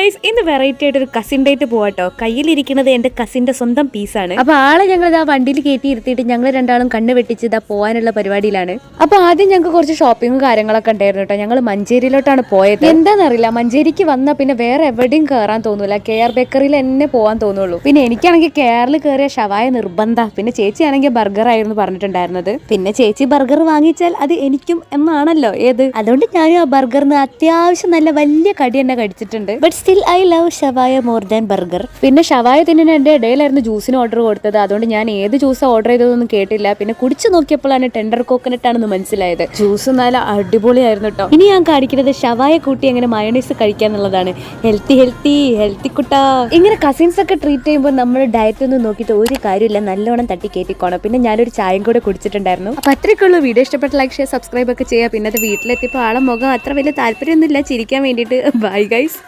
Guys, ഇന്ന് variety ആയിട്ട് ഒരു കസിൻ ഡേറ്റ് പോവാട്ടോ. കയ്യിലിരിക്കുന്നത് എന്റെ കസിന്റെ സ്വന്തം പീസാണ്. അപ്പൊ ആളെ ഞങ്ങൾ ആ വണ്ടിയിൽ കയറ്റി ഇരുത്തിയിട്ട് ഞങ്ങൾ രണ്ടാളും കണ്ണ് വെട്ടിച്ച് ഇതാ പോകാനുള്ള പരിപാടിയിലാണ്. അപ്പൊ ആദ്യം ഞങ്ങൾക്ക് കുറച്ച് ഷോപ്പിങ്ങും കാര്യങ്ങളൊക്കെ ഉണ്ടായിരുന്നു കേട്ടോ. ഞങ്ങൾ മഞ്ചേരിയിലോട്ടാണ് പോയത്. എന്താണെന്നറിയില്ല, മഞ്ചേരിക്ക് വന്നാൽ പിന്നെ വേറെ എവിടെയും കയറാൻ തോന്നൂല. KR ബേക്കറിയിൽ എന്നെ പോകാൻ തോന്നുള്ളൂ. പിന്നെ എനിക്കാണെങ്കിൽ KRൽ കയറിയ ഷവായ നിർബന്ധ. പിന്നെ ചേച്ചിയാണെങ്കിൽ ബർഗർ ആയിരുന്നു പറഞ്ഞിട്ടുണ്ടായിരുന്നത്. പിന്നെ ചേച്ചി ബർഗർ വാങ്ങിച്ചാൽ അത് എനിക്കും എന്നാണല്ലോ ഏത്. അതുകൊണ്ട് ഞാനും ആ ബർഗറിന് അത്യാവശ്യം നല്ല വലിയ കടി തന്നെ കഴിച്ചിട്ടുണ്ട്. But still I love shawaya more than burger. പിന്നെ ഷവായ തിന്നുന്ന എന്റെ ഇടയിലായിരുന്നു ജ്യൂസിന് ഓർഡർ കൊടുത്തത്. അതുകൊണ്ട് ഞാൻ ഏത് ജ്യൂസ് ഓർഡർ ചെയ്തതൊന്നും കേട്ടില്ല. പിന്നെ കുടിച്ചു നോക്കിയപ്പോഴാണ് ടെൻഡർ കോക്കനട്ട് ആണെന്ന് മനസ്സിലായത്. ജ്യൂസ് നല്ല അടിപൊളിയായിരുന്നു കേട്ടോ. ഇനി ഞാൻ കാണിക്കുന്നത് ഷവായ കൂട്ടി എങ്ങനെ മയോണൈസ് കഴിക്കാന്നുള്ളതാണ്. ഹെൽത്തി കുട്ടാ. ഇങ്ങനെ കസിൻസ് ഒക്കെ ട്രീറ്റ് ചെയ്യുമ്പോൾ നമ്മൾ ഡയറ്റ് ഒന്നും നോക്കിയിട്ട് ഒരു കാര്യമില്ല, നല്ലോണം തട്ടി കയറ്റിക്കോണം. പിന്നെ ഞാനൊരു ചായയും കൂടെ കുടിച്ചിട്ടുണ്ടായിരുന്നു. അപ്പൊ അത്രയ്ക്കുള്ളൂ. വീഡിയോ ഇഷ്ടപ്പെട്ട ലൈക്ക്, ഷെയർ, സബ്സ്ക്രൈബ് ഒക്കെ ചെയ്യുക. പിന്നെ അത് വീട്ടിലെത്തിയപ്പോൾ ആളെ മുഖം അത്ര വലിയ താല്പര്യമൊന്നുമില്ല ചിരിക്കാൻ വേണ്ടിയിട്ട്. Bye guys.